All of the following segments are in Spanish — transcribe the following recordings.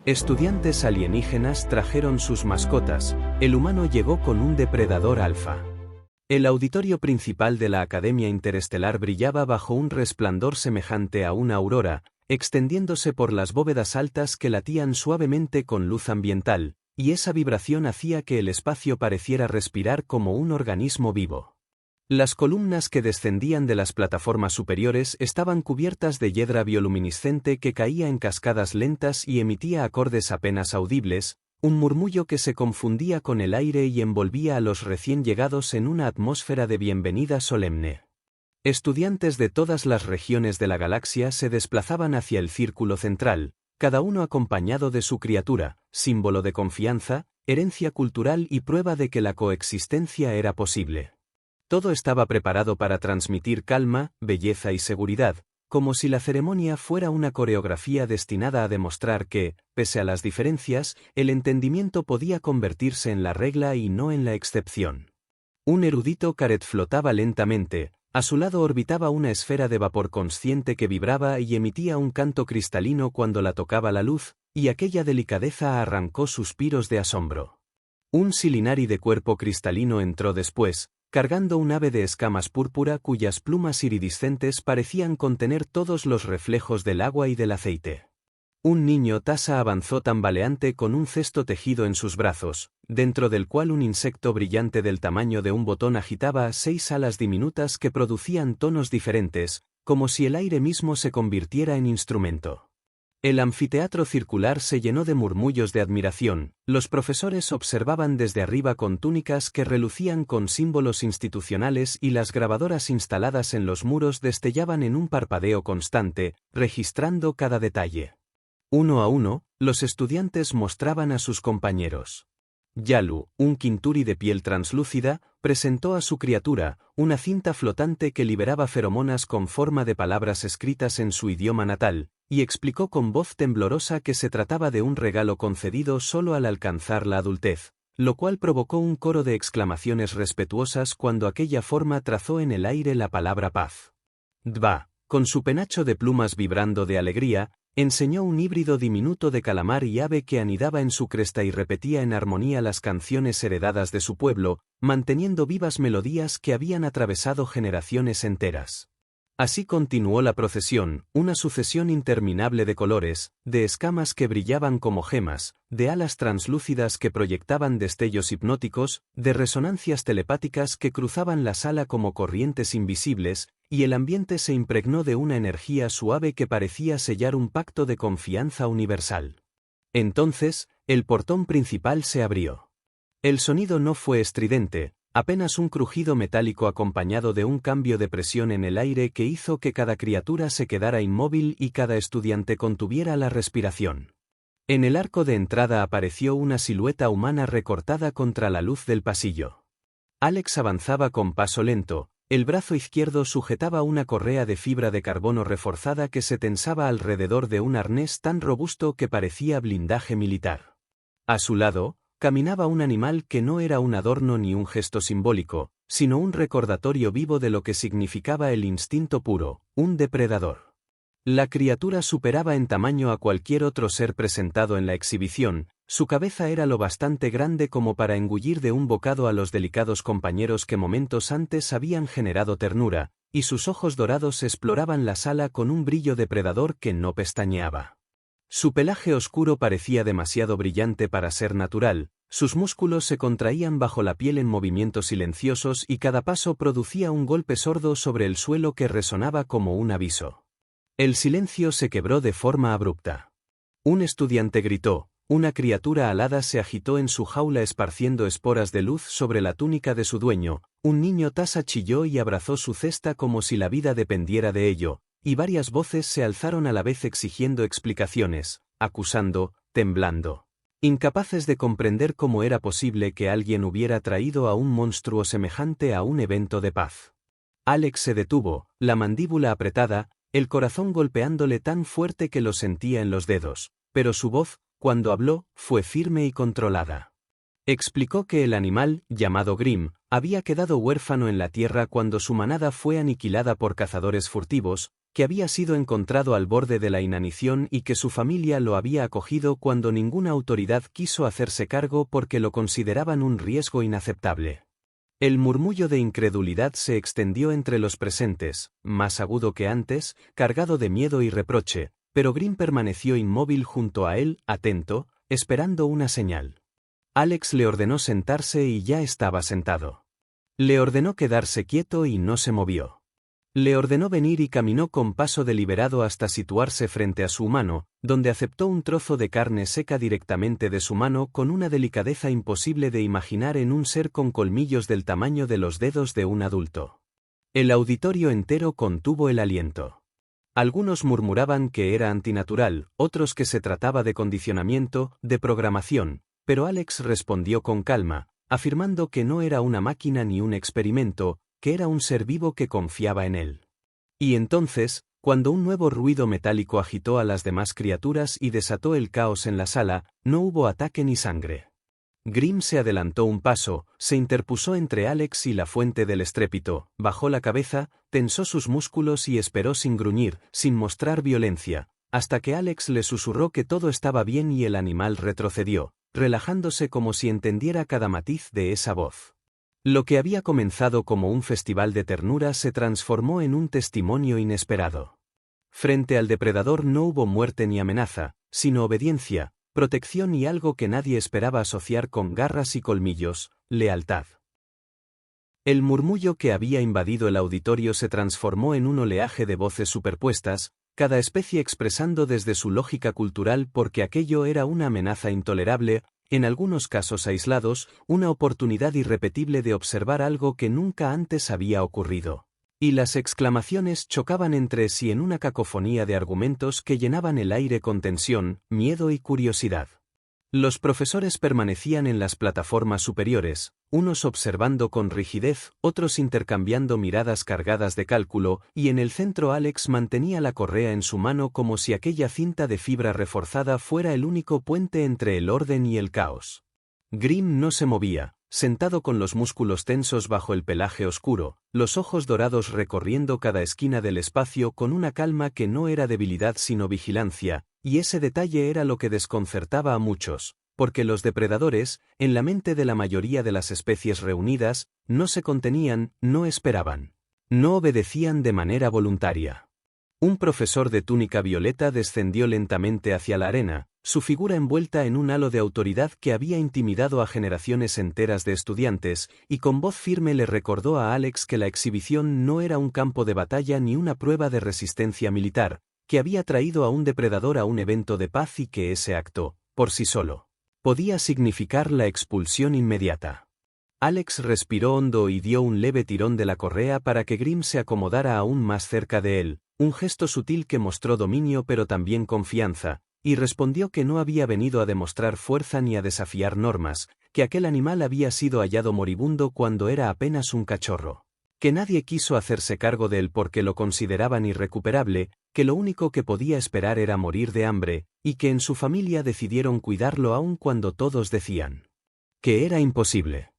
Estudiantes alienígenas trajeron sus mascotas, el humano llegó con un depredador alfa. El auditorio principal de la Academia Interestelar brillaba bajo un resplandor semejante a una aurora, extendiéndose por las bóvedas altas que latían suavemente con luz ambiental, y esa vibración hacía que el espacio pareciera respirar como un organismo vivo. Las columnas que descendían de las plataformas superiores estaban cubiertas de hiedra bioluminiscente que caía en cascadas lentas y emitía acordes apenas audibles, un murmullo que se confundía con el aire y envolvía a los recién llegados en una atmósfera de bienvenida solemne. Estudiantes de todas las regiones de la galaxia se desplazaban hacia el círculo central, cada uno acompañado de su criatura, símbolo de confianza, herencia cultural y prueba de que la coexistencia era posible. Todo estaba preparado para transmitir calma, belleza y seguridad, como si la ceremonia fuera una coreografía destinada a demostrar que, pese a las diferencias, el entendimiento podía convertirse en la regla y no en la excepción. Un erudito caret flotaba lentamente, a su lado orbitaba una esfera de vapor consciente que vibraba y emitía un canto cristalino cuando la tocaba la luz, y aquella delicadeza arrancó suspiros de asombro. Un Silinari de cuerpo cristalino entró después, cargando un ave de escamas púrpura cuyas plumas iridiscentes parecían contener todos los reflejos del agua y del aceite. Un niño tasa avanzó tambaleante con un cesto tejido en sus brazos, dentro del cual un insecto brillante del tamaño de un botón agitaba 6 alas diminutas que producían tonos diferentes, como si el aire mismo se convirtiera en instrumento. El anfiteatro circular se llenó de murmullos de admiración, los profesores observaban desde arriba con túnicas que relucían con símbolos institucionales y las grabadoras instaladas en los muros destellaban en un parpadeo constante, registrando cada detalle. Uno a uno, los estudiantes mostraban a sus compañeros. Yalu, un Kinturi de piel translúcida, presentó a su criatura, una cinta flotante que liberaba feromonas con forma de palabras escritas en su idioma natal, y explicó con voz temblorosa que se trataba de un regalo concedido solo al alcanzar la adultez, lo cual provocó un coro de exclamaciones respetuosas cuando aquella forma trazó en el aire la palabra paz. Dva, con su penacho de plumas vibrando de alegría, enseñó un híbrido diminuto de calamar y ave que anidaba en su cresta y repetía en armonía las canciones heredadas de su pueblo, manteniendo vivas melodías que habían atravesado generaciones enteras. Así continuó la procesión, una sucesión interminable de colores, de escamas que brillaban como gemas, de alas translúcidas que proyectaban destellos hipnóticos, de resonancias telepáticas que cruzaban la sala como corrientes invisibles, y el ambiente se impregnó de una energía suave que parecía sellar un pacto de confianza universal. Entonces, el portón principal se abrió. El sonido no fue estridente, apenas un crujido metálico acompañado de un cambio de presión en el aire que hizo que cada criatura se quedara inmóvil y cada estudiante contuviera la respiración. En el arco de entrada apareció una silueta humana recortada contra la luz del pasillo. Alex avanzaba con paso lento, el brazo izquierdo sujetaba una correa de fibra de carbono reforzada que se tensaba alrededor de un arnés tan robusto que parecía blindaje militar. A su lado, caminaba un animal que no era un adorno ni un gesto simbólico, sino un recordatorio vivo de lo que significaba el instinto puro, un depredador. La criatura superaba en tamaño a cualquier otro ser presentado en la exhibición, su cabeza era lo bastante grande como para engullir de un bocado a los delicados compañeros que momentos antes habían generado ternura, y sus ojos dorados exploraban la sala con un brillo depredador que no pestañeaba. Su pelaje oscuro parecía demasiado brillante para ser natural, sus músculos se contraían bajo la piel en movimientos silenciosos y cada paso producía un golpe sordo sobre el suelo que resonaba como un aviso. El silencio se quebró de forma abrupta. Un estudiante gritó, una criatura alada se agitó en su jaula esparciendo esporas de luz sobre la túnica de su dueño, un niño tasa chilló y abrazó su cesta como si la vida dependiera de ello, y varias voces se alzaron a la vez exigiendo explicaciones, acusando, temblando. Incapaces de comprender cómo era posible que alguien hubiera traído a un monstruo semejante a un evento de paz. Alex se detuvo, la mandíbula apretada, el corazón golpeándole tan fuerte que lo sentía en los dedos, pero su voz, cuando habló, fue firme y controlada. Explicó que el animal, llamado Grim, había quedado huérfano en la Tierra cuando su manada fue aniquilada por cazadores furtivos, que había sido encontrado al borde de la inanición y que su familia lo había acogido cuando ninguna autoridad quiso hacerse cargo porque lo consideraban un riesgo inaceptable. El murmullo de incredulidad se extendió entre los presentes, más agudo que antes, cargado de miedo y reproche, pero Grimm permaneció inmóvil junto a él, atento, esperando una señal. Alex le ordenó sentarse y ya estaba sentado. Le ordenó quedarse quieto y no se movió. Le ordenó venir y caminó con paso deliberado hasta situarse frente a su humano, donde aceptó un trozo de carne seca directamente de su mano con una delicadeza imposible de imaginar en un ser con colmillos del tamaño de los dedos de un adulto. El auditorio entero contuvo el aliento. Algunos murmuraban que era antinatural, otros que se trataba de condicionamiento, de programación, pero Alex respondió con calma, afirmando que no era una máquina ni un experimento, que era un ser vivo que confiaba en él. Y entonces, cuando un nuevo ruido metálico agitó a las demás criaturas y desató el caos en la sala, no hubo ataque ni sangre. Grimm se adelantó un paso, se interpuso entre Alex y la fuente del estrépito, bajó la cabeza, tensó sus músculos y esperó sin gruñir, sin mostrar violencia, hasta que Alex le susurró que todo estaba bien y el animal retrocedió, relajándose como si entendiera cada matiz de esa voz. Lo que había comenzado como un festival de ternura se transformó en un testimonio inesperado. Frente al depredador no hubo muerte ni amenaza, sino obediencia, protección y algo que nadie esperaba asociar con garras y colmillos, lealtad. El murmullo que había invadido el auditorio se transformó en un oleaje de voces superpuestas, cada especie expresando desde su lógica cultural porque aquello era una amenaza intolerable, en algunos casos aislados, una oportunidad irrepetible de observar algo que nunca antes había ocurrido. Y las exclamaciones chocaban entre sí en una cacofonía de argumentos que llenaban el aire con tensión, miedo y curiosidad. Los profesores permanecían en las plataformas superiores, unos observando con rigidez, otros intercambiando miradas cargadas de cálculo, y en el centro Alex mantenía la correa en su mano como si aquella cinta de fibra reforzada fuera el único puente entre el orden y el caos. Grimm no se movía, sentado con los músculos tensos bajo el pelaje oscuro, los ojos dorados recorriendo cada esquina del espacio con una calma que no era debilidad sino vigilancia, y ese detalle era lo que desconcertaba a muchos, porque los depredadores, en la mente de la mayoría de las especies reunidas, no se contenían, no esperaban. No obedecían de manera voluntaria. Un profesor de túnica violeta descendió lentamente hacia la arena, su figura envuelta en un halo de autoridad que había intimidado a generaciones enteras de estudiantes, y con voz firme le recordó a Alex que la exhibición no era un campo de batalla ni una prueba de resistencia militar, que había traído a un depredador a un evento de paz y que ese acto, por sí solo, podía significar la expulsión inmediata. Alex respiró hondo y dio un leve tirón de la correa para que Grimm se acomodara aún más cerca de él, un gesto sutil que mostró dominio pero también confianza, y respondió que no había venido a demostrar fuerza ni a desafiar normas, que aquel animal había sido hallado moribundo cuando era apenas un cachorro. Que nadie quiso hacerse cargo de él porque lo consideraban irrecuperable, que lo único que podía esperar era morir de hambre, y que en su familia decidieron cuidarlo aun cuando todos decían que era imposible.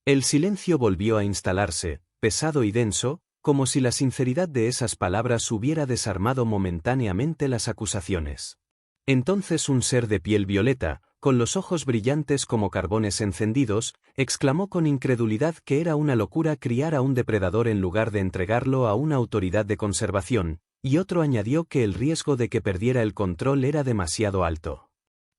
El silencio volvió a instalarse, pesado y denso, como si la sinceridad de esas palabras hubiera desarmado momentáneamente las acusaciones. Entonces un ser de piel violeta, con los ojos brillantes como carbones encendidos, exclamó con incredulidad que era una locura criar a un depredador en lugar de entregarlo a una autoridad de conservación, y otro añadió que el riesgo de que perdiera el control era demasiado alto.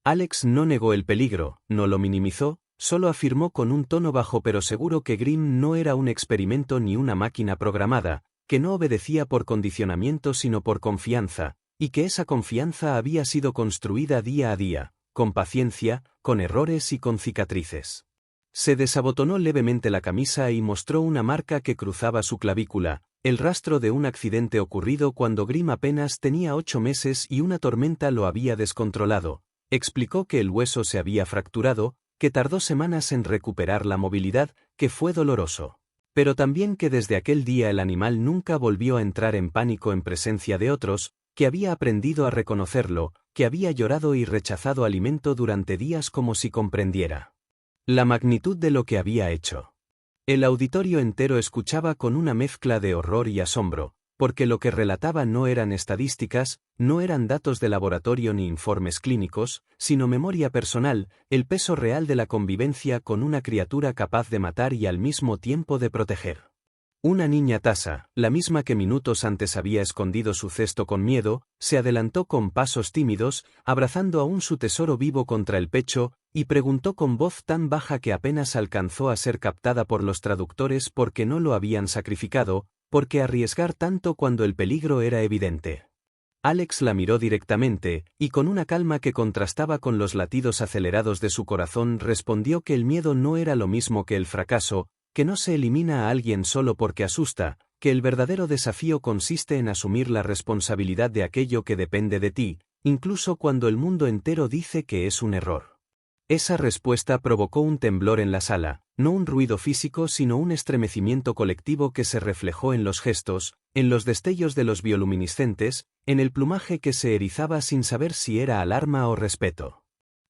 Alex no negó el peligro, no lo minimizó, solo afirmó con un tono bajo pero seguro que Grimm no era un experimento ni una máquina programada, que no obedecía por condicionamiento sino por confianza, y que esa confianza había sido construida día a día, con paciencia, con errores y con cicatrices. Se desabotonó levemente la camisa y mostró una marca que cruzaba su clavícula, el rastro de un accidente ocurrido cuando Grimm apenas tenía 8 meses y una tormenta lo había descontrolado. Explicó que el hueso se había fracturado, que tardó semanas en recuperar la movilidad, que fue doloroso. Pero también que desde aquel día el animal nunca volvió a entrar en pánico en presencia de otros, que había aprendido a reconocerlo, que había llorado y rechazado alimento durante días como si comprendiera la magnitud de lo que había hecho. El auditorio entero escuchaba con una mezcla de horror y asombro, porque lo que relataba no eran estadísticas, no eran datos de laboratorio ni informes clínicos, sino memoria personal, el peso real de la convivencia con una criatura capaz de matar y al mismo tiempo de proteger. Una niña tasa, la misma que minutos antes había escondido su cesto con miedo, se adelantó con pasos tímidos, abrazando aún su tesoro vivo contra el pecho, y preguntó con voz tan baja que apenas alcanzó a ser captada por los traductores porque no lo habían sacrificado, ¿por qué arriesgar tanto cuando el peligro era evidente? Alex la miró directamente, y con una calma que contrastaba con los latidos acelerados de su corazón respondió que el miedo no era lo mismo que el fracaso, que no se elimina a alguien solo porque asusta, que el verdadero desafío consiste en asumir la responsabilidad de aquello que depende de ti, incluso cuando el mundo entero dice que es un error. Esa respuesta provocó un temblor en la sala, no un ruido físico sino un estremecimiento colectivo que se reflejó en los gestos, en los destellos de los bioluminiscentes, en el plumaje que se erizaba sin saber si era alarma o respeto.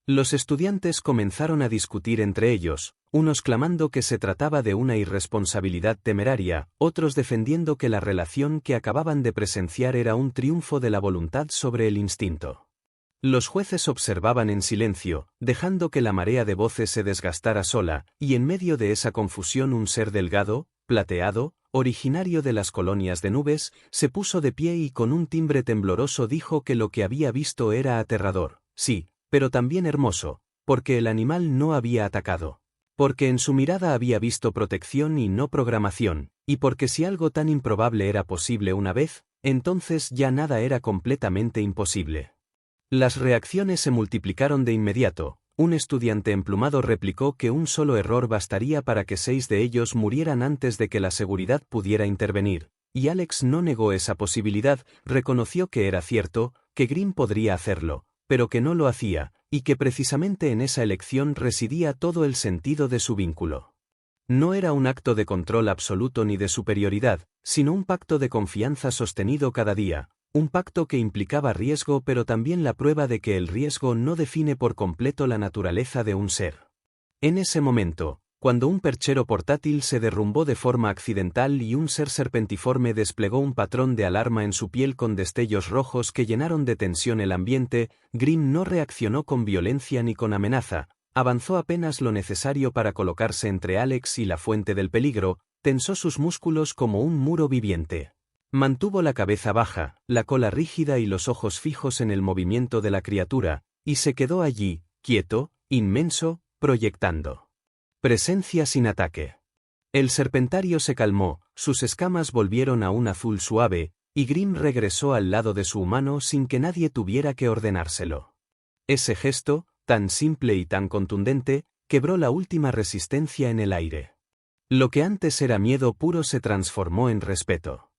Los estudiantes comenzaron a discutir entre ellos, unos clamando que se trataba de una irresponsabilidad temeraria, otros defendiendo que la relación que acababan de presenciar era un triunfo de la voluntad sobre el instinto. Los jueces observaban en silencio, dejando que la marea de voces se desgastara sola, y en medio de esa confusión un ser delgado, plateado, originario de las colonias de nubes, se puso de pie y con un timbre tembloroso dijo que lo que había visto era aterrador, sí, pero también hermoso, porque el animal no había atacado. Porque en su mirada había visto protección y no programación, y porque si algo tan improbable era posible una vez, entonces ya nada era completamente imposible. Las reacciones se multiplicaron de inmediato. Un estudiante emplumado replicó que un solo error bastaría para que 6 de ellos murieran antes de que la seguridad pudiera intervenir, y Alex no negó esa posibilidad, reconoció que era cierto, que Grimm podría hacerlo, pero que no lo hacía, y que precisamente en esa elección residía todo el sentido de su vínculo. No era un acto de control absoluto ni de superioridad, sino un pacto de confianza sostenido cada día, un pacto que implicaba riesgo pero también la prueba de que el riesgo no define por completo la naturaleza de un ser. En ese momento, cuando un perchero portátil se derrumbó de forma accidental y un ser serpentiforme desplegó un patrón de alarma en su piel con destellos rojos que llenaron de tensión el ambiente, Grimm no reaccionó con violencia ni con amenaza, avanzó apenas lo necesario para colocarse entre Alex y la fuente del peligro, tensó sus músculos como un muro viviente. Mantuvo la cabeza baja, la cola rígida y los ojos fijos en el movimiento de la criatura, y se quedó allí, quieto, inmenso, proyectando presencia sin ataque. El serpentario se calmó, sus escamas volvieron a un azul suave, y Grimm regresó al lado de su humano sin que nadie tuviera que ordenárselo. Ese gesto, tan simple y tan contundente, quebró la última resistencia en el aire. Lo que antes era miedo puro se transformó en respeto.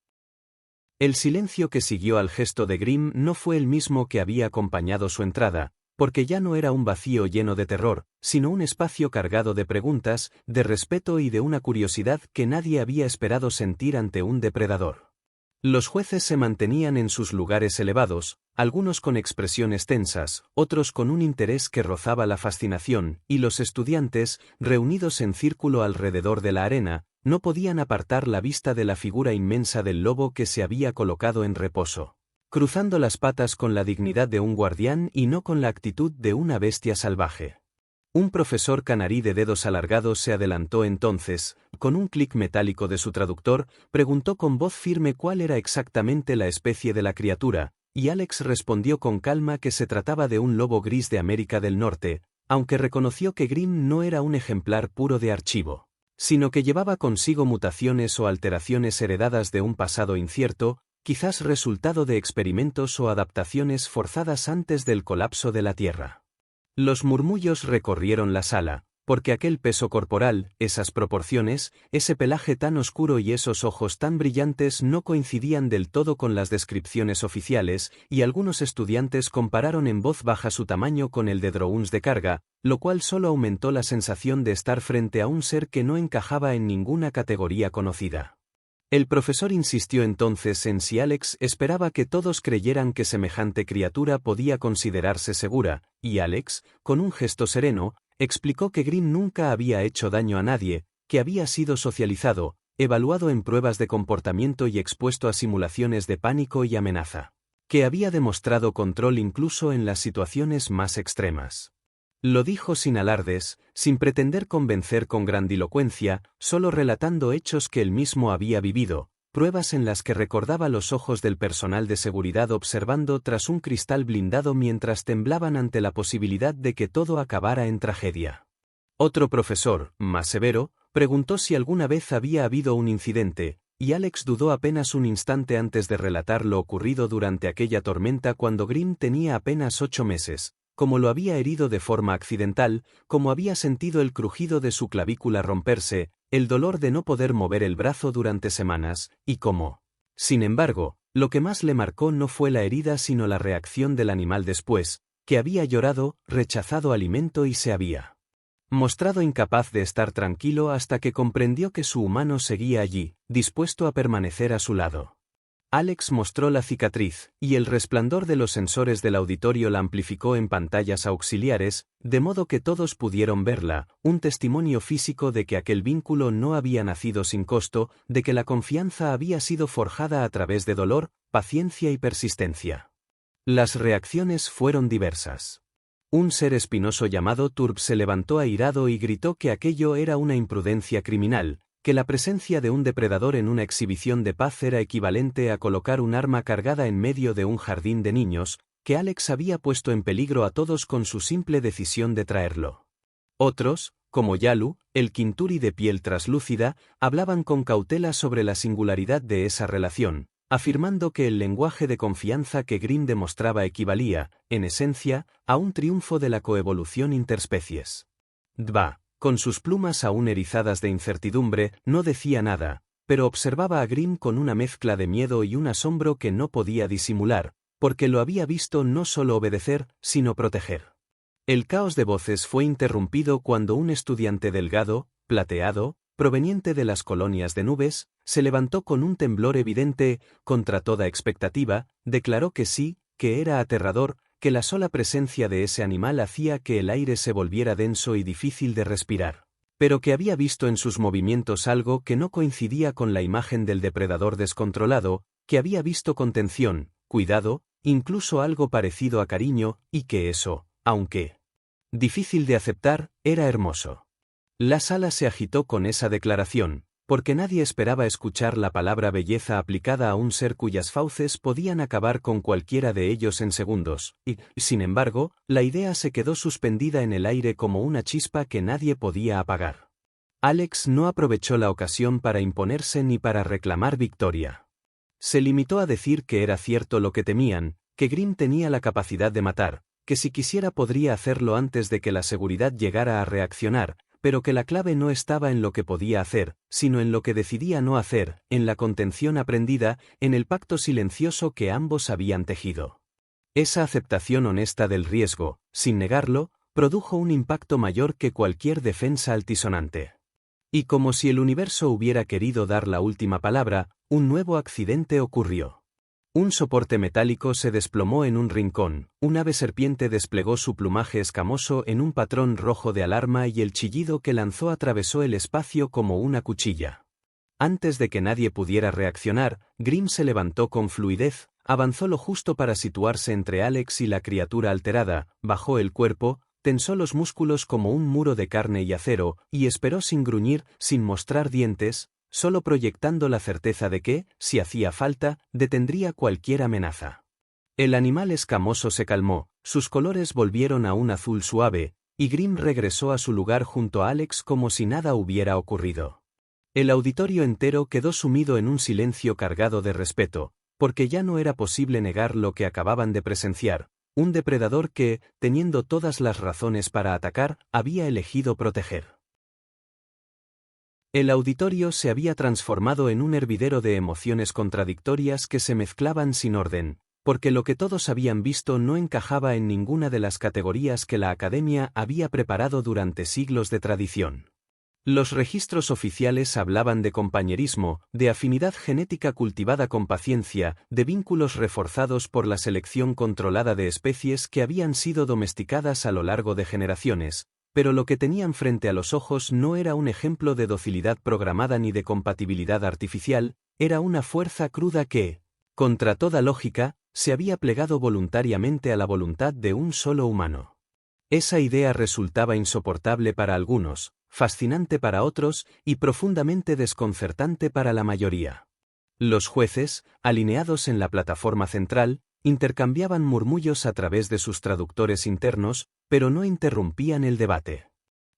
El silencio que siguió al gesto de Grimm no fue el mismo que había acompañado su entrada, porque ya no era un vacío lleno de terror, sino un espacio cargado de preguntas, de respeto y de una curiosidad que nadie había esperado sentir ante un depredador. Los jueces se mantenían en sus lugares elevados, algunos con expresiones tensas, otros con un interés que rozaba la fascinación, y los estudiantes, reunidos en círculo alrededor de la arena, no podían apartar la vista de la figura inmensa del lobo que se había colocado en reposo, cruzando las patas con la dignidad de un guardián y no con la actitud de una bestia salvaje. Un profesor canarí de dedos alargados se adelantó entonces, con un clic metálico de su traductor, preguntó con voz firme cuál era exactamente la especie de la criatura, y Alex respondió con calma que se trataba de un lobo gris de América del Norte, aunque reconoció que Grimm no era un ejemplar puro de archivo, sino que llevaba consigo mutaciones o alteraciones heredadas de un pasado incierto, quizás resultado de experimentos o adaptaciones forzadas antes del colapso de la Tierra. Los murmullos recorrieron la sala, porque aquel peso corporal, esas proporciones, ese pelaje tan oscuro y esos ojos tan brillantes no coincidían del todo con las descripciones oficiales, y algunos estudiantes compararon en voz baja su tamaño con el de drones de carga, lo cual solo aumentó la sensación de estar frente a un ser que no encajaba en ninguna categoría conocida. El profesor insistió entonces en si Alex esperaba que todos creyeran que semejante criatura podía considerarse segura, y Alex, con un gesto sereno, explicó que Grimm nunca había hecho daño a nadie, que había sido socializado, evaluado en pruebas de comportamiento y expuesto a simulaciones de pánico y amenaza, que había demostrado control incluso en las situaciones más extremas. Lo dijo sin alardes, sin pretender convencer con grandilocuencia, solo relatando hechos que él mismo había vivido, pruebas en las que recordaba los ojos del personal de seguridad observando tras un cristal blindado mientras temblaban ante la posibilidad de que todo acabara en tragedia. Otro profesor, más severo, preguntó si alguna vez había habido un incidente, y Alex dudó apenas un instante antes de relatar lo ocurrido durante aquella tormenta cuando Grimm tenía apenas 8 meses, como lo había herido de forma accidental, como había sentido el crujido de su clavícula romperse, el dolor de no poder mover el brazo durante semanas, y cómo. Sin embargo, lo que más le marcó no fue la herida sino la reacción del animal después, que había llorado, rechazado alimento y se había mostrado incapaz de estar tranquilo hasta que comprendió que su humano seguía allí, dispuesto a permanecer a su lado. Alex mostró la cicatriz, y el resplandor de los sensores del auditorio la amplificó en pantallas auxiliares, de modo que todos pudieron verla, un testimonio físico de que aquel vínculo no había nacido sin costo, de que la confianza había sido forjada a través de dolor, paciencia y persistencia. Las reacciones fueron diversas. Un ser espinoso llamado Turb se levantó airado y gritó que aquello era una imprudencia criminal, que la presencia de un depredador en una exhibición de paz era equivalente a colocar un arma cargada en medio de un jardín de niños, que Alex había puesto en peligro a todos con su simple decisión de traerlo. Otros, como Yalu, el Kinturi de piel traslúcida, hablaban con cautela sobre la singularidad de esa relación, afirmando que el lenguaje de confianza que Grimm demostraba equivalía, en esencia, a un triunfo de la coevolución interspecies. Dva, con sus plumas aún erizadas de incertidumbre, no decía nada, pero observaba a Grimm con una mezcla de miedo y un asombro que no podía disimular, porque lo había visto no solo obedecer, sino proteger. El caos de voces fue interrumpido cuando un estudiante delgado, plateado, proveniente de las colonias de nubes, se levantó con un temblor evidente, contra toda expectativa, declaró que sí, que era aterrador, que la sola presencia de ese animal hacía que el aire se volviera denso y difícil de respirar, pero que había visto en sus movimientos algo que no coincidía con la imagen del depredador descontrolado, que había visto contención, cuidado, incluso algo parecido a cariño, y que eso, aunque difícil de aceptar, era hermoso. La sala se agitó con esa declaración, porque nadie esperaba escuchar la palabra belleza aplicada a un ser cuyas fauces podían acabar con cualquiera de ellos en segundos, y, sin embargo, la idea se quedó suspendida en el aire como una chispa que nadie podía apagar. Alex no aprovechó la ocasión para imponerse ni para reclamar victoria. Se limitó a decir que era cierto lo que temían, que Grimm tenía la capacidad de matar, que si quisiera podría hacerlo antes de que la seguridad llegara a reaccionar, pero que la clave no estaba en lo que podía hacer, sino en lo que decidía no hacer, en la contención aprendida, en el pacto silencioso que ambos habían tejido. Esa aceptación honesta del riesgo, sin negarlo, produjo un impacto mayor que cualquier defensa altisonante. Y como si el universo hubiera querido dar la última palabra, un nuevo accidente ocurrió. Un soporte metálico se desplomó en un rincón, un ave serpiente desplegó su plumaje escamoso en un patrón rojo de alarma y el chillido que lanzó atravesó el espacio como una cuchilla. Antes de que nadie pudiera reaccionar, Grimm se levantó con fluidez, avanzó lo justo para situarse entre Alex y la criatura alterada, bajó el cuerpo, tensó los músculos como un muro de carne y acero, y esperó sin gruñir, sin mostrar dientes, solo proyectando la certeza de que, si hacía falta, detendría cualquier amenaza. El animal escamoso se calmó, sus colores volvieron a un azul suave, y Grimm regresó a su lugar junto a Alex como si nada hubiera ocurrido. El auditorio entero quedó sumido en un silencio cargado de respeto, porque ya no era posible negar lo que acababan de presenciar, un depredador que, teniendo todas las razones para atacar, había elegido proteger. El auditorio se había transformado en un hervidero de emociones contradictorias que se mezclaban sin orden, porque lo que todos habían visto no encajaba en ninguna de las categorías que la Academia había preparado durante siglos de tradición. Los registros oficiales hablaban de compañerismo, de afinidad genética cultivada con paciencia, de vínculos reforzados por la selección controlada de especies que habían sido domesticadas a lo largo de generaciones, pero lo que tenían frente a los ojos no era un ejemplo de docilidad programada ni de compatibilidad artificial, era una fuerza cruda que, contra toda lógica, se había plegado voluntariamente a la voluntad de un solo humano. Esa idea resultaba insoportable para algunos, fascinante para otros y profundamente desconcertante para la mayoría. Los jueces, alineados en la plataforma central, intercambiaban murmullos a través de sus traductores internos, pero no interrumpían el debate.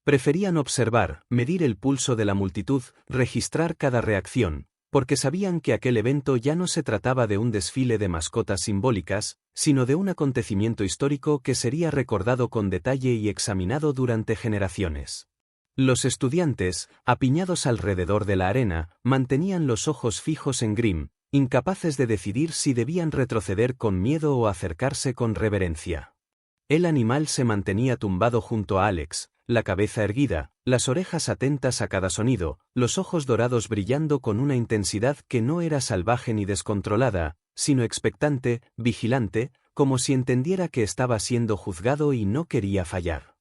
Preferían observar, medir el pulso de la multitud, registrar cada reacción, porque sabían que aquel evento ya no se trataba de un desfile de mascotas simbólicas, sino de un acontecimiento histórico que sería recordado con detalle y examinado durante generaciones. Los estudiantes, apiñados alrededor de la arena, mantenían los ojos fijos en Grimm, incapaces de decidir si debían retroceder con miedo o acercarse con reverencia. El animal se mantenía tumbado junto a Alex, la cabeza erguida, las orejas atentas a cada sonido, los ojos dorados brillando con una intensidad que no era salvaje ni descontrolada, sino expectante, vigilante, como si entendiera que estaba siendo juzgado y no quería fallar.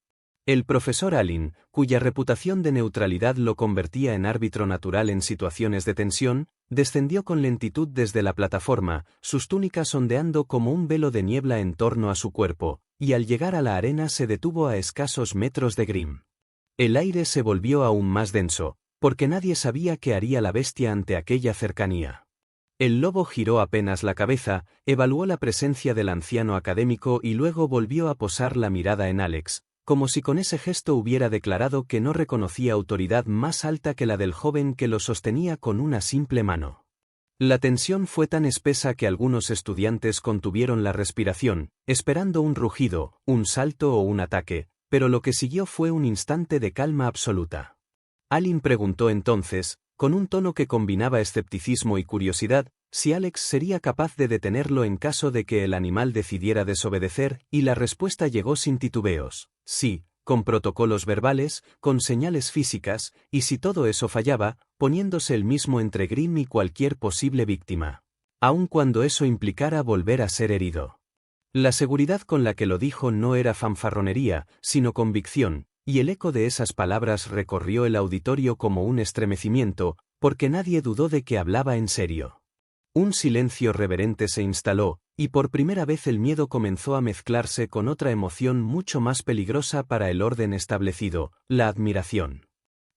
El profesor Allen, cuya reputación de neutralidad lo convertía en árbitro natural en situaciones de tensión, descendió con lentitud desde la plataforma, sus túnicas ondeando como un velo de niebla en torno a su cuerpo, y al llegar a la arena se detuvo a escasos metros de Grimm. El aire se volvió aún más denso, porque nadie sabía qué haría la bestia ante aquella cercanía. El lobo giró apenas la cabeza, evaluó la presencia del anciano académico y luego volvió a posar la mirada en Alex, como si con ese gesto hubiera declarado que no reconocía autoridad más alta que la del joven que lo sostenía con una simple mano. La tensión fue tan espesa que algunos estudiantes contuvieron la respiración, esperando un rugido, un salto o un ataque, pero lo que siguió fue un instante de calma absoluta. Allen preguntó entonces, con un tono que combinaba escepticismo y curiosidad, si Alex sería capaz de detenerlo en caso de que el animal decidiera desobedecer, y la respuesta llegó sin titubeos: sí, con protocolos verbales, con señales físicas, y si todo eso fallaba, poniéndose él mismo entre Grimm y cualquier posible víctima. Aun cuando eso implicara volver a ser herido. La seguridad con la que lo dijo no era fanfarronería, sino convicción, y el eco de esas palabras recorrió el auditorio como un estremecimiento, porque nadie dudó de que hablaba en serio. Un silencio reverente se instaló, y por primera vez el miedo comenzó a mezclarse con otra emoción mucho más peligrosa para el orden establecido, la admiración.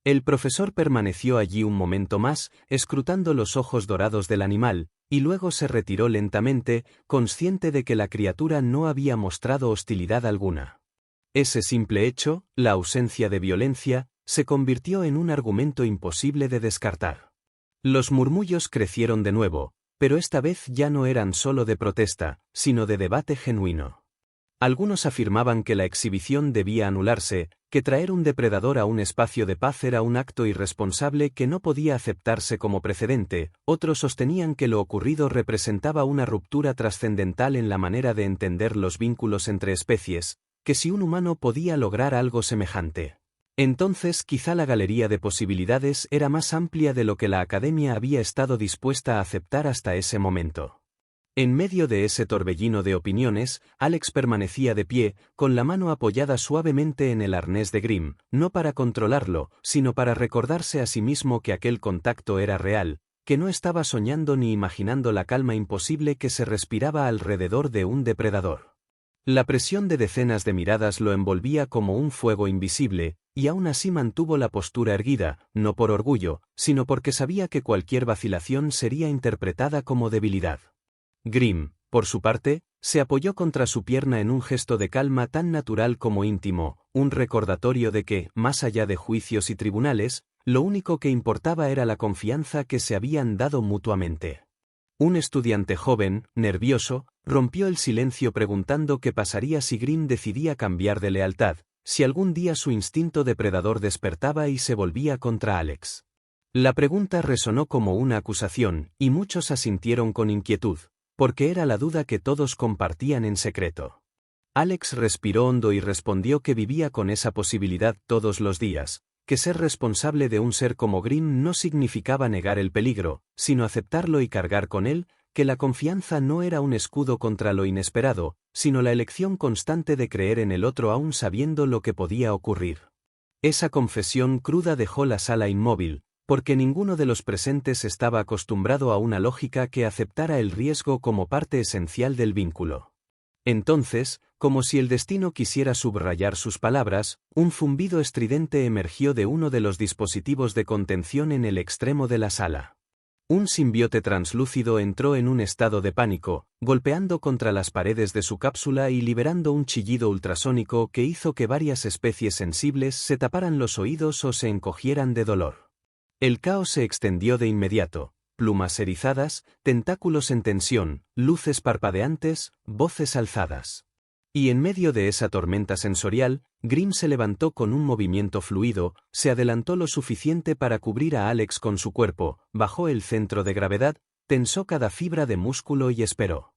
El profesor permaneció allí un momento más, escrutando los ojos dorados del animal, y luego se retiró lentamente, consciente de que la criatura no había mostrado hostilidad alguna. Ese simple hecho, la ausencia de violencia, se convirtió en un argumento imposible de descartar. Los murmullos crecieron de nuevo, pero esta vez ya no eran solo de protesta, sino de debate genuino. Algunos afirmaban que la exhibición debía anularse, que traer un depredador a un espacio de paz era un acto irresponsable que no podía aceptarse como precedente, otros sostenían que lo ocurrido representaba una ruptura trascendental en la manera de entender los vínculos entre especies, que si un humano podía lograr algo semejante, entonces quizá la galería de posibilidades era más amplia de lo que la Academia había estado dispuesta a aceptar hasta ese momento. En medio de ese torbellino de opiniones, Alex permanecía de pie, con la mano apoyada suavemente en el arnés de Grimm, no para controlarlo, sino para recordarse a sí mismo que aquel contacto era real, que no estaba soñando ni imaginando la calma imposible que se respiraba alrededor de un depredador. La presión de decenas de miradas lo envolvía como un fuego invisible, y aún así mantuvo la postura erguida, no por orgullo, sino porque sabía que cualquier vacilación sería interpretada como debilidad. Grimm, por su parte, se apoyó contra su pierna en un gesto de calma tan natural como íntimo, un recordatorio de que, más allá de juicios y tribunales, lo único que importaba era la confianza que se habían dado mutuamente. Un estudiante joven, nervioso, rompió el silencio preguntando qué pasaría si Grimm decidía cambiar de lealtad, si algún día su instinto depredador despertaba y se volvía contra Alex. La pregunta resonó como una acusación, y muchos asintieron con inquietud, porque era la duda que todos compartían en secreto. Alex respiró hondo y respondió que vivía con esa posibilidad todos los días, que ser responsable de un ser como Grimm no significaba negar el peligro, sino aceptarlo y cargar con él, que la confianza no era un escudo contra lo inesperado, sino la elección constante de creer en el otro aún sabiendo lo que podía ocurrir. Esa confesión cruda dejó la sala inmóvil, porque ninguno de los presentes estaba acostumbrado a una lógica que aceptara el riesgo como parte esencial del vínculo. Entonces, como si el destino quisiera subrayar sus palabras, un zumbido estridente emergió de uno de los dispositivos de contención en el extremo de la sala. Un simbionte translúcido entró en un estado de pánico, golpeando contra las paredes de su cápsula y liberando un chillido ultrasónico que hizo que varias especies sensibles se taparan los oídos o se encogieran de dolor. El caos se extendió de inmediato: plumas erizadas, tentáculos en tensión, luces parpadeantes, voces alzadas. Y en medio de esa tormenta sensorial, Grimm se levantó con un movimiento fluido, se adelantó lo suficiente para cubrir a Alex con su cuerpo, bajó el centro de gravedad, tensó cada fibra de músculo y esperó.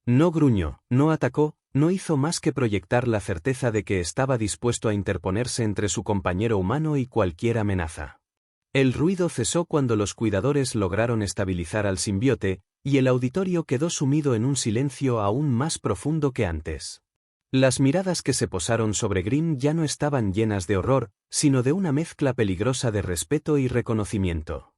No gruñó, no atacó, no hizo más que proyectar la certeza de que estaba dispuesto a interponerse entre su compañero humano y cualquier amenaza. El ruido cesó cuando los cuidadores lograron estabilizar al simbionte, y el auditorio quedó sumido en un silencio aún más profundo que antes. Las miradas que se posaron sobre Grimm ya no estaban llenas de horror, sino de una mezcla peligrosa de respeto y reconocimiento.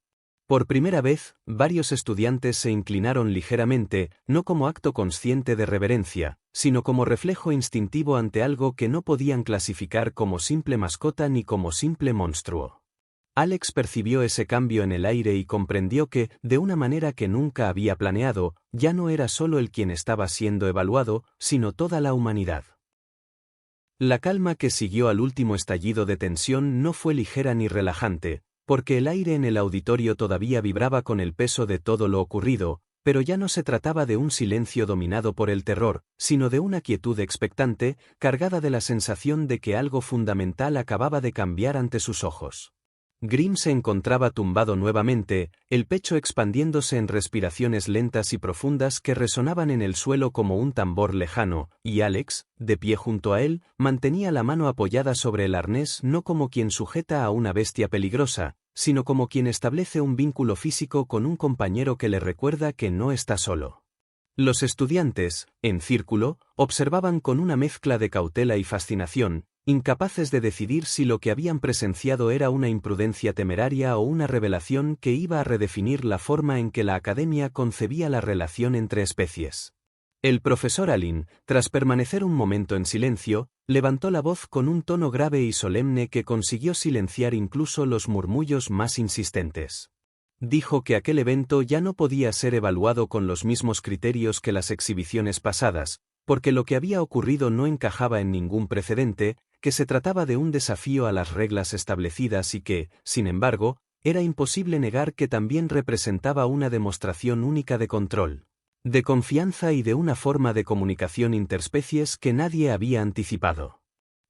Por primera vez, varios estudiantes se inclinaron ligeramente, no como acto consciente de reverencia, sino como reflejo instintivo ante algo que no podían clasificar como simple mascota ni como simple monstruo. Alex percibió ese cambio en el aire y comprendió que, de una manera que nunca había planeado, ya no era solo él quien estaba siendo evaluado, sino toda la humanidad. La calma que siguió al último estallido de tensión no fue ligera ni relajante, porque el aire en el auditorio todavía vibraba con el peso de todo lo ocurrido, pero ya no se trataba de un silencio dominado por el terror, sino de una quietud expectante, cargada de la sensación de que algo fundamental acababa de cambiar ante sus ojos. Grimm se encontraba tumbado nuevamente, el pecho expandiéndose en respiraciones lentas y profundas que resonaban en el suelo como un tambor lejano, y Alex, de pie junto a él, mantenía la mano apoyada sobre el arnés no como quien sujeta a una bestia peligrosa, sino como quien establece un vínculo físico con un compañero que le recuerda que no está solo. Los estudiantes, en círculo, observaban con una mezcla de cautela y fascinación, incapaces de decidir si lo que habían presenciado era una imprudencia temeraria o una revelación que iba a redefinir la forma en que la academia concebía la relación entre especies. El profesor Allen, tras permanecer un momento en silencio, levantó la voz con un tono grave y solemne que consiguió silenciar incluso los murmullos más insistentes. Dijo que aquel evento ya no podía ser evaluado con los mismos criterios que las exhibiciones pasadas, porque lo que había ocurrido no encajaba en ningún precedente, que se trataba de un desafío a las reglas establecidas y que, sin embargo, era imposible negar que también representaba una demostración única de control, de confianza y de una forma de comunicación interespecies que nadie había anticipado.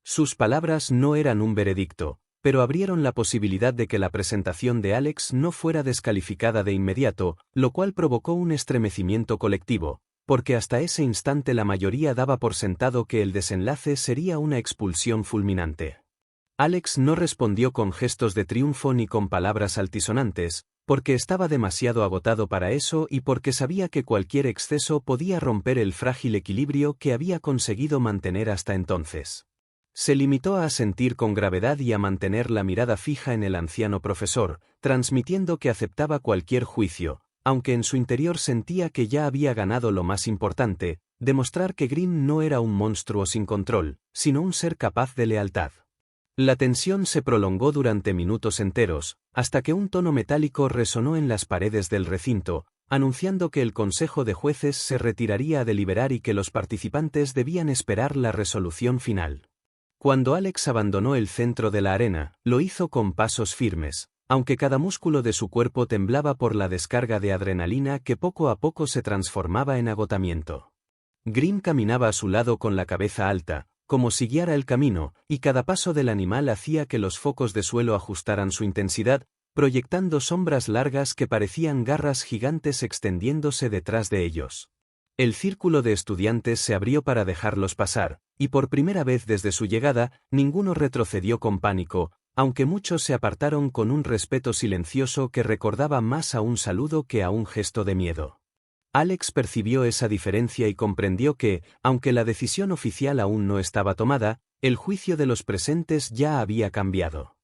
Sus palabras no eran un veredicto, pero abrieron la posibilidad de que la presentación de Alex no fuera descalificada de inmediato, lo cual provocó un estremecimiento colectivo, porque hasta ese instante la mayoría daba por sentado que el desenlace sería una expulsión fulminante. Alex no respondió con gestos de triunfo ni con palabras altisonantes, porque estaba demasiado agotado para eso y porque sabía que cualquier exceso podía romper el frágil equilibrio que había conseguido mantener hasta entonces. Se limitó a asentir con gravedad y a mantener la mirada fija en el anciano profesor, transmitiendo que aceptaba cualquier juicio, aunque en su interior sentía que ya había ganado lo más importante, demostrar que Grimm no era un monstruo sin control, sino un ser capaz de lealtad. La tensión se prolongó durante minutos enteros, hasta que un tono metálico resonó en las paredes del recinto, anunciando que el Consejo de Jueces se retiraría a deliberar y que los participantes debían esperar la resolución final. Cuando Alex abandonó el centro de la arena, lo hizo con pasos firmes, aunque cada músculo de su cuerpo temblaba por la descarga de adrenalina que poco a poco se transformaba en agotamiento. Grimm caminaba a su lado con la cabeza alta, como si guiara el camino, y cada paso del animal hacía que los focos de suelo ajustaran su intensidad, proyectando sombras largas que parecían garras gigantes extendiéndose detrás de ellos. El círculo de estudiantes se abrió para dejarlos pasar, y por primera vez desde su llegada, ninguno retrocedió con pánico, aunque muchos se apartaron con un respeto silencioso que recordaba más a un saludo que a un gesto de miedo. Alex percibió esa diferencia y comprendió que, aunque la decisión oficial aún no estaba tomada, El juicio de los presentes ya había cambiado.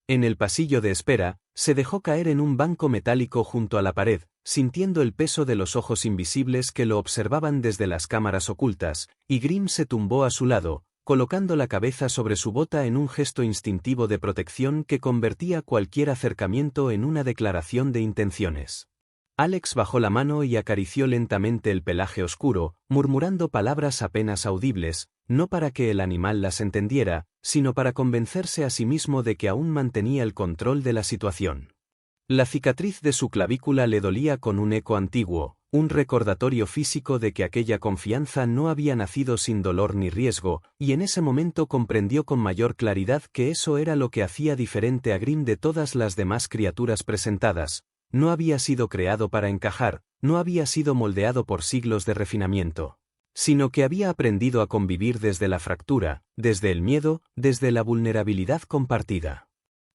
En el pasillo de espera, se dejó caer en un banco metálico junto a la pared, sintiendo el peso de los ojos invisibles que lo observaban desde las cámaras ocultas, y Grimm se tumbó a su lado, colocando la cabeza sobre su bota en un gesto instintivo de protección que convertía cualquier acercamiento en una declaración de intenciones. Alex bajó la mano y acarició lentamente el pelaje oscuro, murmurando palabras apenas audibles, no para que el animal las entendiera, sino para convencerse a sí mismo de que aún mantenía el control de la situación. La cicatriz de su clavícula le dolía con un eco antiguo, un recordatorio físico de que aquella confianza no había nacido sin dolor ni riesgo, y en ese momento comprendió con mayor claridad que eso era lo que hacía diferente a Grimm de todas las demás criaturas presentadas. No había sido creado para encajar, no había sido moldeado por siglos de refinamiento, sino que había aprendido a convivir desde la fractura, desde el miedo, desde la vulnerabilidad compartida.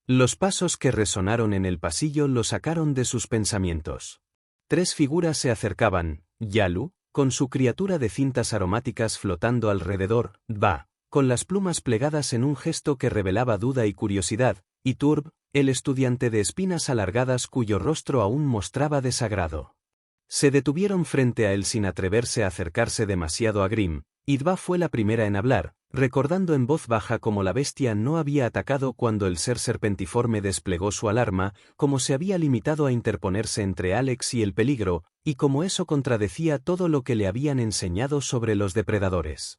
Los pasos que resonaron en el pasillo lo sacaron de sus pensamientos. 3 figuras se acercaban: Yalu, con su criatura de cintas aromáticas flotando alrededor, Dva, con las plumas plegadas en un gesto que revelaba duda y curiosidad, y Turb, el estudiante de espinas alargadas cuyo rostro aún mostraba desagrado. Se detuvieron frente a él sin atreverse a acercarse demasiado a Grimm, y Dva fue la primera en hablar, recordando en voz baja cómo la bestia no había atacado cuando el ser serpentiforme desplegó su alarma, cómo se había limitado a interponerse entre Alex y el peligro, y cómo eso contradecía todo lo que le habían enseñado sobre los depredadores.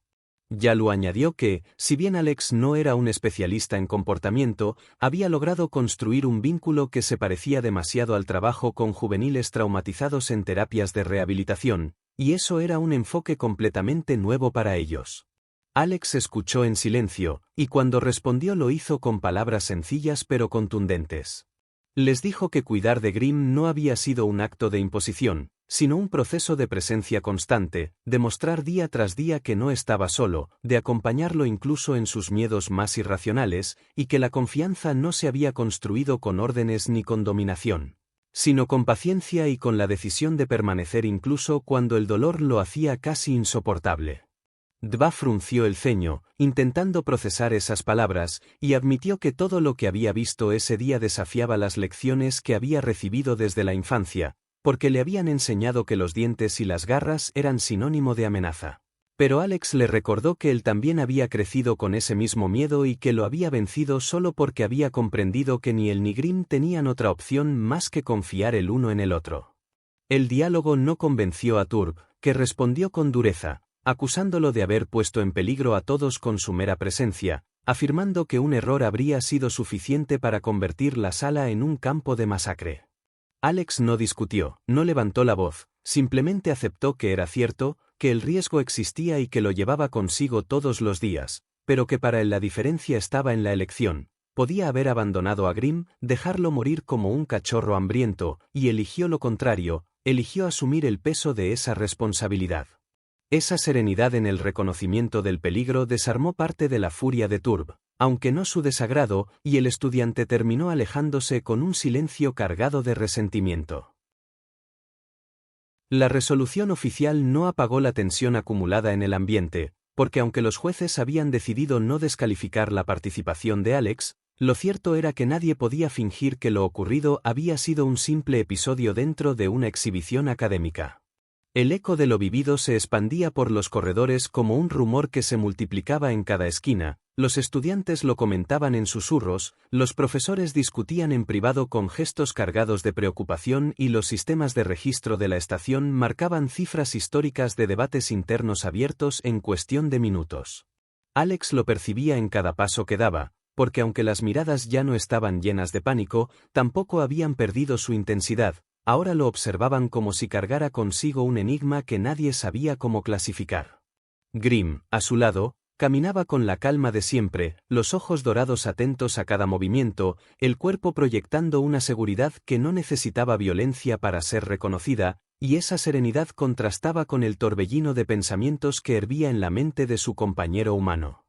Yalu añadió que, si bien Alex no era un especialista en comportamiento, había logrado construir un vínculo que se parecía demasiado al trabajo con juveniles traumatizados en terapias de rehabilitación, y eso era un enfoque completamente nuevo para ellos. Alex escuchó en silencio, y cuando respondió lo hizo con palabras sencillas pero contundentes. Les dijo que cuidar de Grimm no había sido un acto de imposición, sino un proceso de presencia constante, de mostrar día tras día que no estaba solo, de acompañarlo incluso en sus miedos más irracionales, y que la confianza no se había construido con órdenes ni con dominación, sino con paciencia y con la decisión de permanecer incluso cuando el dolor lo hacía casi insoportable. Dva frunció el ceño, intentando procesar esas palabras, y admitió que todo lo que había visto ese día desafiaba las lecciones que había recibido desde la infancia, porque le habían enseñado que los dientes y las garras eran sinónimo de amenaza. Pero Alex le recordó que él también había crecido con ese mismo miedo y que lo había vencido solo porque había comprendido que ni él ni Grimm tenían otra opción más que confiar el uno en el otro. El diálogo no convenció a Turb, que respondió con dureza, acusándolo de haber puesto en peligro a todos con su mera presencia, afirmando que un error habría sido suficiente para convertir la sala en un campo de masacre. Alex no discutió, no levantó la voz, simplemente aceptó que era cierto, que el riesgo existía y que lo llevaba consigo todos los días, pero que para él la diferencia estaba en la elección. Podía haber abandonado a Grimm, dejarlo morir como un cachorro hambriento, y eligió lo contrario, eligió asumir el peso de esa responsabilidad. Esa serenidad en el reconocimiento del peligro desarmó parte de la furia de Turb, aunque no su desagrado, y el estudiante terminó alejándose con un silencio cargado de resentimiento. La resolución oficial no apagó la tensión acumulada en el ambiente, porque aunque los jueces habían decidido no descalificar la participación de Alex, lo cierto era que nadie podía fingir que lo ocurrido había sido un simple episodio dentro de una exhibición académica. El eco de lo vivido se expandía por los corredores como un rumor que se multiplicaba en cada esquina, los estudiantes lo comentaban en susurros, los profesores discutían en privado con gestos cargados de preocupación y los sistemas de registro de la estación marcaban cifras históricas de debates internos abiertos en cuestión de minutos. Alex lo percibía en cada paso que daba, porque aunque las miradas ya no estaban llenas de pánico, tampoco habían perdido su intensidad. Ahora lo observaban como si cargara consigo un enigma que nadie sabía cómo clasificar. Grimm, a su lado, caminaba con la calma de siempre, los ojos dorados atentos a cada movimiento, el cuerpo proyectando una seguridad que no necesitaba violencia para ser reconocida, y esa serenidad contrastaba con el torbellino de pensamientos que hervía en la mente de su compañero humano.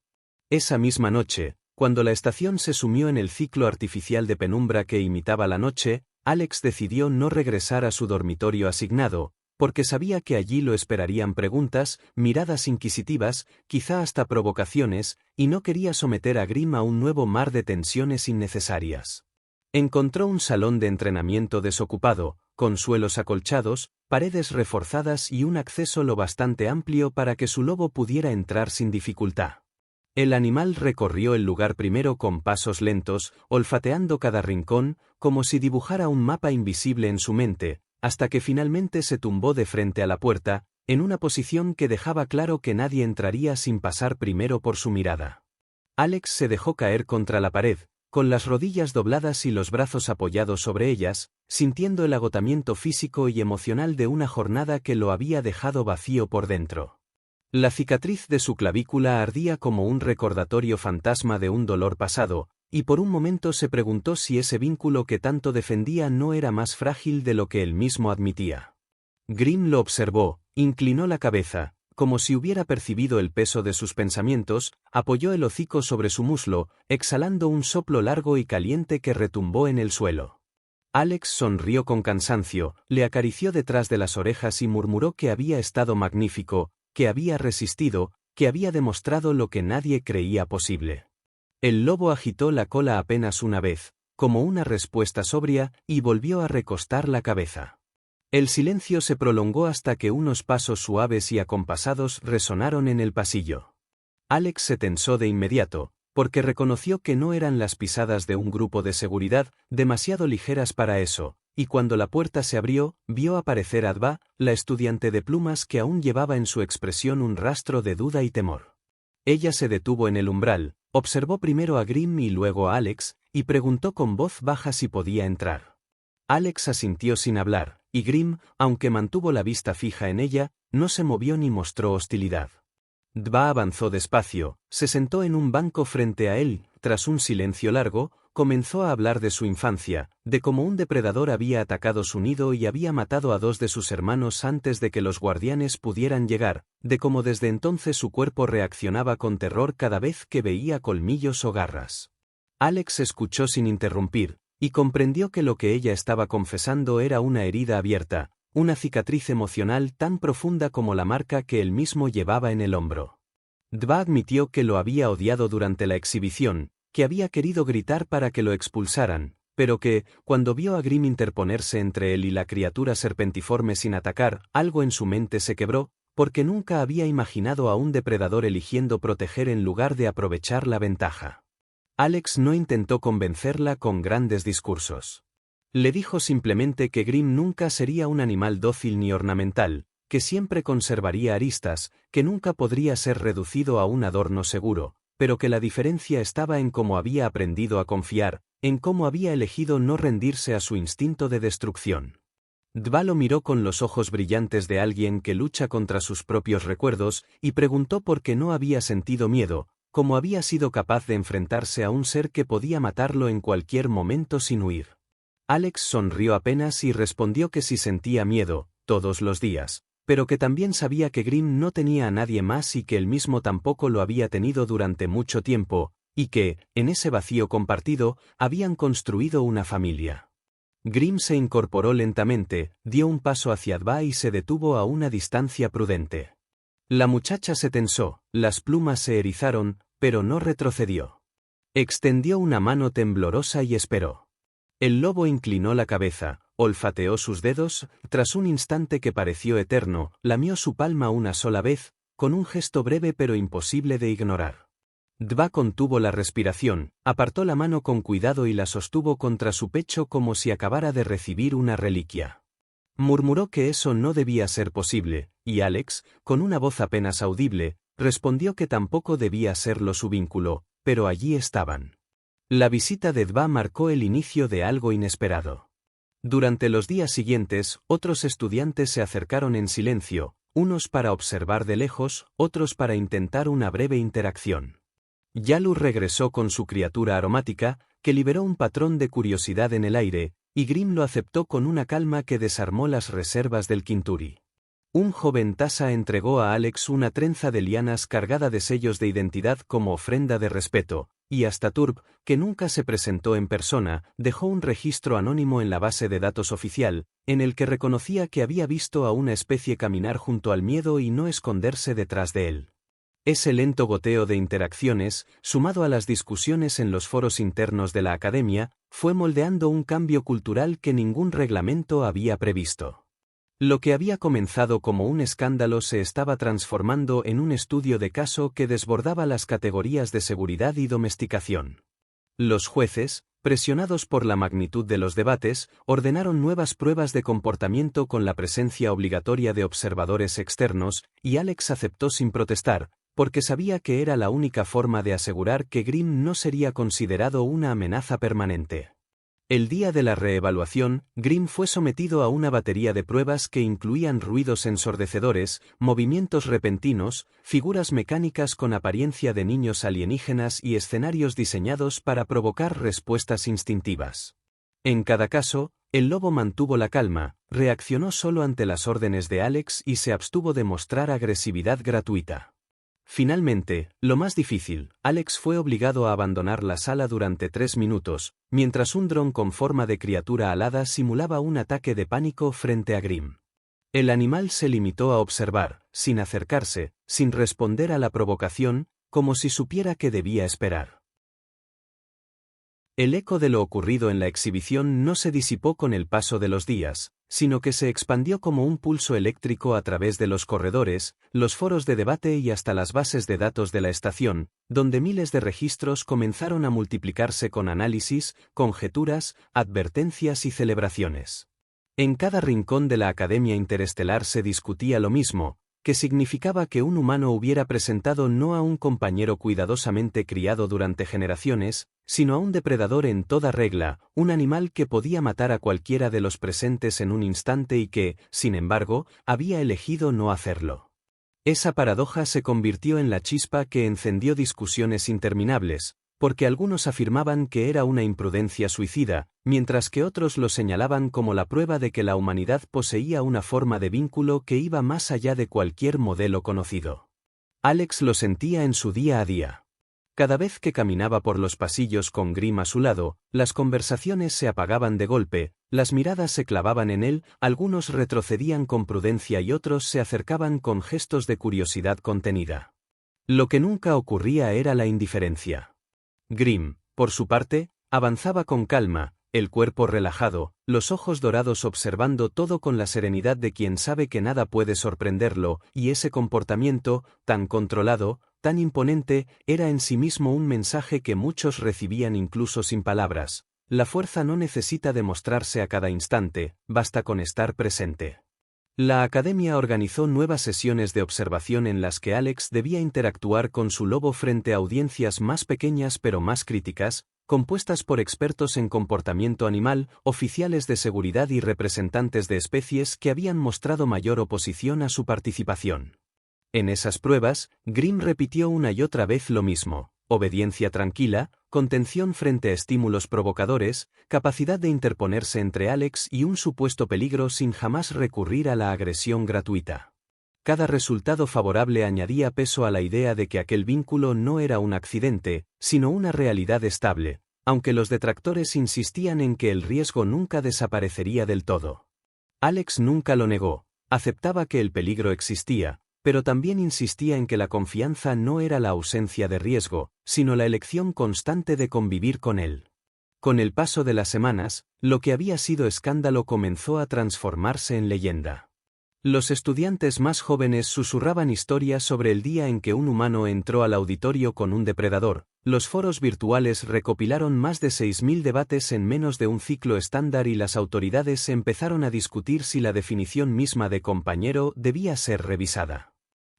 Esa misma noche, cuando la estación se sumió en el ciclo artificial de penumbra que imitaba la noche, Alex decidió no regresar a su dormitorio asignado, porque sabía que allí lo esperarían preguntas, miradas inquisitivas, quizá hasta provocaciones, y no quería someter a Grimm a un nuevo mar de tensiones innecesarias. Encontró un salón de entrenamiento desocupado, con suelos acolchados, paredes reforzadas y un acceso lo bastante amplio para que su lobo pudiera entrar sin dificultad. El animal recorrió el lugar primero con pasos lentos, olfateando cada rincón, como si dibujara un mapa invisible en su mente, hasta que finalmente se tumbó de frente a la puerta, en una posición que dejaba claro que nadie entraría sin pasar primero por su mirada. Alex se dejó caer contra la pared, con las rodillas dobladas y los brazos apoyados sobre ellas, sintiendo el agotamiento físico y emocional de una jornada que lo había dejado vacío por dentro. La cicatriz de su clavícula ardía como un recordatorio fantasma de un dolor pasado, y por un momento se preguntó si ese vínculo que tanto defendía no era más frágil de lo que él mismo admitía. Grimm lo observó, inclinó la cabeza, como si hubiera percibido el peso de sus pensamientos, apoyó el hocico sobre su muslo, exhalando un soplo largo y caliente que retumbó en el suelo. Alex sonrió con cansancio, le acarició detrás de las orejas y murmuró que había estado magnífico, que había resistido, que había demostrado lo que nadie creía posible. El lobo agitó la cola apenas una vez, como una respuesta sobria, y volvió a recostar la cabeza. El silencio se prolongó hasta que unos pasos suaves y acompasados resonaron en el pasillo. Alex se tensó de inmediato, porque reconoció que no eran las pisadas de un grupo de seguridad, demasiado ligeras para eso, y cuando la puerta se abrió, vio aparecer a Adva, la estudiante de plumas que aún llevaba en su expresión un rastro de duda y temor. Ella se detuvo en el umbral, observó primero a Grimm y luego a Alex, y preguntó con voz baja si podía entrar. Alex asintió sin hablar, y Grimm, aunque mantuvo la vista fija en ella, no se movió ni mostró hostilidad. Dva avanzó despacio, se sentó en un banco frente a él, tras un silencio largo, comenzó a hablar de su infancia, de cómo un depredador había atacado su nido y había matado a 2 de sus hermanos antes de que los guardianes pudieran llegar, de cómo desde entonces su cuerpo reaccionaba con terror cada vez que veía colmillos o garras. Alex escuchó sin interrumpir, y comprendió que lo que ella estaba confesando era una herida abierta, una cicatriz emocional tan profunda como la marca que él mismo llevaba en el hombro. Dva admitió que lo había odiado durante la exhibición, que había querido gritar para que lo expulsaran, pero que, cuando vio a Grimm interponerse entre él y la criatura serpentiforme sin atacar, algo en su mente se quebró, porque nunca había imaginado a un depredador eligiendo proteger en lugar de aprovechar la ventaja. Alex no intentó convencerla con grandes discursos. Le dijo simplemente que Grimm nunca sería un animal dócil ni ornamental, que siempre conservaría aristas, que nunca podría ser reducido a un adorno seguro, pero que la diferencia estaba en cómo había aprendido a confiar, en cómo había elegido no rendirse a su instinto de destrucción. Dva lo miró con los ojos brillantes de alguien que lucha contra sus propios recuerdos, y preguntó por qué no había sentido miedo, cómo había sido capaz de enfrentarse a un ser que podía matarlo en cualquier momento sin huir. Alex sonrió apenas y respondió que sí sentía miedo, todos los días, pero que también sabía que Grimm no tenía a nadie más y que él mismo tampoco lo había tenido durante mucho tiempo, y que, en ese vacío compartido, habían construido una familia. Grimm se incorporó lentamente, dio un paso hacia Dva y se detuvo a una distancia prudente. La muchacha se tensó, las plumas se erizaron, pero no retrocedió. Extendió una mano temblorosa y esperó. El lobo inclinó la cabeza, olfateó sus dedos, tras un instante que pareció eterno, lamió su palma una sola vez, con un gesto breve pero imposible de ignorar. Dva contuvo la respiración, apartó la mano con cuidado y la sostuvo contra su pecho como si acabara de recibir una reliquia. Murmuró que eso no debía ser posible, y Alex, con una voz apenas audible, respondió que tampoco debía serlo su vínculo, pero allí estaban. La visita de Dva marcó el inicio de algo inesperado. Durante los días siguientes, otros estudiantes se acercaron en silencio, unos para observar de lejos, otros para intentar una breve interacción. Yalu regresó con su criatura aromática, que liberó un patrón de curiosidad en el aire, y Grimm lo aceptó con una calma que desarmó las reservas del Kinturi. Un joven tasa entregó a Alex una trenza de lianas cargada de sellos de identidad como ofrenda de respeto, y hasta Turb, que nunca se presentó en persona, dejó un registro anónimo en la base de datos oficial, en el que reconocía que había visto a una especie caminar junto al miedo y no esconderse detrás de él. Ese lento goteo de interacciones, sumado a las discusiones en los foros internos de la academia, fue moldeando un cambio cultural que ningún reglamento había previsto. Lo que había comenzado como un escándalo se estaba transformando en un estudio de caso que desbordaba las categorías de seguridad y domesticación. Los jueces, presionados por la magnitud de los debates, ordenaron nuevas pruebas de comportamiento con la presencia obligatoria de observadores externos, y Alex aceptó sin protestar, porque sabía que era la única forma de asegurar que Grimm no sería considerado una amenaza permanente. El día de la reevaluación, Grimm fue sometido a una batería de pruebas que incluían ruidos ensordecedores, movimientos repentinos, figuras mecánicas con apariencia de niños alienígenas y escenarios diseñados para provocar respuestas instintivas. En cada caso, el lobo mantuvo la calma, reaccionó solo ante las órdenes de Alex y se abstuvo de mostrar agresividad gratuita. Finalmente, lo más difícil, Alex fue obligado a abandonar la sala durante 3 minutos, mientras un dron con forma de criatura alada simulaba un ataque de pánico frente a Grimm. El animal se limitó a observar, sin acercarse, sin responder a la provocación, como si supiera que debía esperar. El eco de lo ocurrido en la exhibición no se disipó con el paso de los días, sino que se expandió como un pulso eléctrico a través de los corredores, los foros de debate y hasta las bases de datos de la estación, donde miles de registros comenzaron a multiplicarse con análisis, conjeturas, advertencias y celebraciones. En cada rincón de la Academia Interestelar se discutía lo mismo, que significaba que un humano hubiera presentado no a un compañero cuidadosamente criado durante generaciones, sino a un depredador en toda regla, un animal que podía matar a cualquiera de los presentes en un instante y que, sin embargo, había elegido no hacerlo. Esa paradoja se convirtió en la chispa que encendió discusiones interminables, porque algunos afirmaban que era una imprudencia suicida, mientras que otros lo señalaban como la prueba de que la humanidad poseía una forma de vínculo que iba más allá de cualquier modelo conocido. Alex lo sentía en su día a día. Cada vez que caminaba por los pasillos con Grimm a su lado, las conversaciones se apagaban de golpe, las miradas se clavaban en él, algunos retrocedían con prudencia y otros se acercaban con gestos de curiosidad contenida. Lo que nunca ocurría era la indiferencia. Grimm, por su parte, avanzaba con calma, el cuerpo relajado, los ojos dorados observando todo con la serenidad de quien sabe que nada puede sorprenderlo, y ese comportamiento, tan controlado, tan imponente, era en sí mismo un mensaje que muchos recibían incluso sin palabras. La fuerza no necesita demostrarse a cada instante, basta con estar presente. La academia organizó nuevas sesiones de observación en las que Alex debía interactuar con su lobo frente a audiencias más pequeñas pero más críticas, compuestas por expertos en comportamiento animal, oficiales de seguridad y representantes de especies que habían mostrado mayor oposición a su participación. En esas pruebas, Grimm repitió una y otra vez lo mismo: obediencia tranquila, contención frente a estímulos provocadores, capacidad de interponerse entre Alex y un supuesto peligro sin jamás recurrir a la agresión gratuita. Cada resultado favorable añadía peso a la idea de que aquel vínculo no era un accidente, sino una realidad estable, aunque los detractores insistían en que el riesgo nunca desaparecería del todo. Alex nunca lo negó, aceptaba que el peligro existía, pero también insistía en que la confianza no era la ausencia de riesgo, sino la elección constante de convivir con él. Con el paso de las semanas, lo que había sido escándalo comenzó a transformarse en leyenda. Los estudiantes más jóvenes susurraban historias sobre el día en que un humano entró al auditorio con un depredador. Los foros virtuales recopilaron más de 6.000 debates en menos de un ciclo estándar y las autoridades empezaron a discutir si la definición misma de compañero debía ser revisada.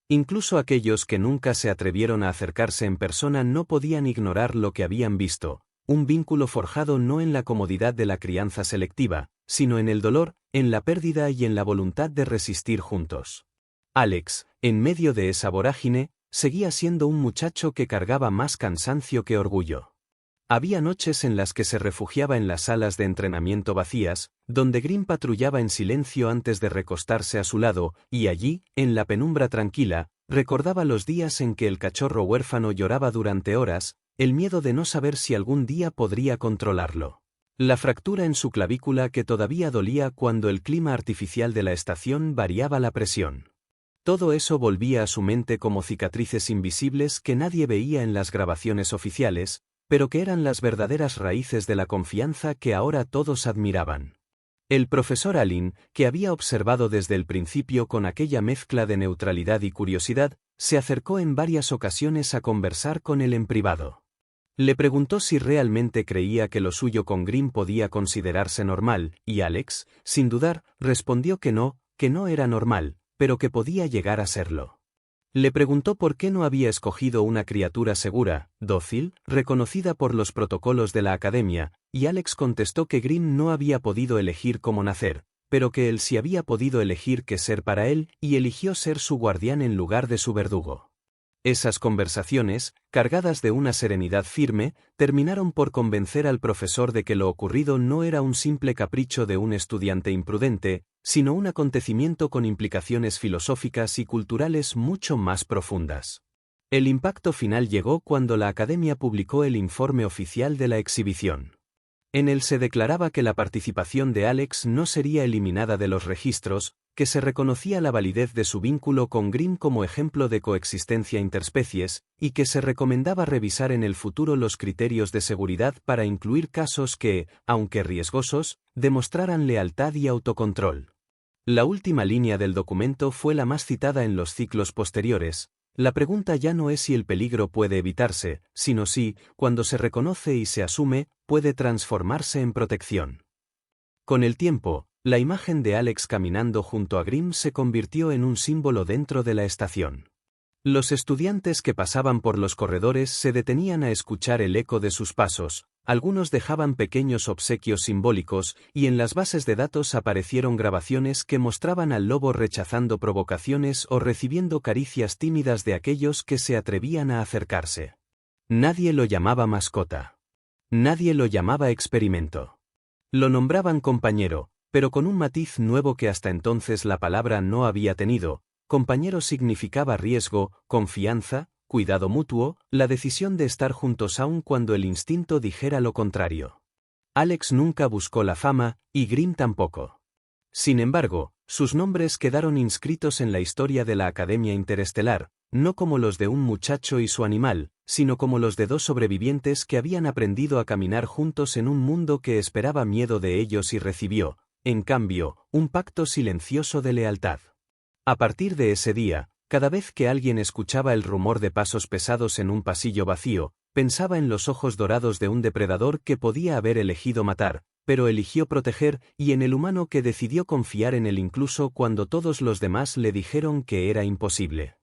Incluso aquellos que nunca se atrevieron a acercarse en persona no podían ignorar lo que habían visto: un vínculo forjado no en la comodidad de la crianza selectiva, sino en el dolor, en la pérdida y en la voluntad de resistir juntos. Alex, en medio de esa vorágine, seguía siendo un muchacho que cargaba más cansancio que orgullo. Había noches en las que se refugiaba en las salas de entrenamiento vacías, donde Grimm patrullaba en silencio antes de recostarse a su lado, y allí, en la penumbra tranquila, recordaba los días en que el cachorro huérfano lloraba durante horas, el miedo de no saber si algún día podría controlarlo. La fractura en su clavícula que todavía dolía cuando el clima artificial de la estación variaba la presión. Todo eso volvía a su mente como cicatrices invisibles que nadie veía en las grabaciones oficiales, pero que eran las verdaderas raíces de la confianza que ahora todos admiraban. El profesor Allen, que había observado desde el principio con aquella mezcla de neutralidad y curiosidad, se acercó en varias ocasiones a conversar con él en privado. Le preguntó si realmente creía que lo suyo con Grimm podía considerarse normal, y Alex, sin dudar, respondió que no era normal, pero que podía llegar a serlo. Le preguntó por qué no había escogido una criatura segura, dócil, reconocida por los protocolos de la academia, y Alex contestó que Grimm no había podido elegir cómo nacer, pero que él sí había podido elegir qué ser para él, y eligió ser su guardián en lugar de su verdugo. Esas conversaciones, cargadas de una serenidad firme, terminaron por convencer al profesor de que lo ocurrido no era un simple capricho de un estudiante imprudente, sino un acontecimiento con implicaciones filosóficas y culturales mucho más profundas. El impacto final llegó cuando la Academia publicó el informe oficial de la exhibición. En él se declaraba que la participación de Alex no sería eliminada de los registros, que se reconocía la validez de su vínculo con Grimm como ejemplo de coexistencia interespecies, y que se recomendaba revisar en el futuro los criterios de seguridad para incluir casos que, aunque riesgosos, demostraran lealtad y autocontrol. La última línea del documento fue la más citada en los ciclos posteriores. La pregunta ya no es si el peligro puede evitarse, sino si, cuando se reconoce y se asume, puede transformarse en protección. Con el tiempo, la imagen de Alex caminando junto a Grimm se convirtió en un símbolo dentro de la estación. Los estudiantes que pasaban por los corredores se detenían a escuchar el eco de sus pasos, algunos dejaban pequeños obsequios simbólicos, y en las bases de datos aparecieron grabaciones que mostraban al lobo rechazando provocaciones o recibiendo caricias tímidas de aquellos que se atrevían a acercarse. Nadie lo llamaba mascota. Nadie lo llamaba experimento. Lo nombraban compañero, pero con un matiz nuevo que hasta entonces la palabra no había tenido. Compañero significaba riesgo, confianza, cuidado mutuo, la decisión de estar juntos aun cuando el instinto dijera lo contrario. Alex nunca buscó la fama, y Grimm tampoco. Sin embargo, sus nombres quedaron inscritos en la historia de la Academia Interestelar, no como los de un muchacho y su animal, sino como los de dos sobrevivientes que habían aprendido a caminar juntos en un mundo que esperaba miedo de ellos y recibió, en cambio, un pacto silencioso de lealtad. A partir de ese día, cada vez que alguien escuchaba el rumor de pasos pesados en un pasillo vacío, pensaba en los ojos dorados de un depredador que podía haber elegido matar, pero eligió proteger, y en el humano que decidió confiar en él incluso cuando todos los demás le dijeron que era imposible.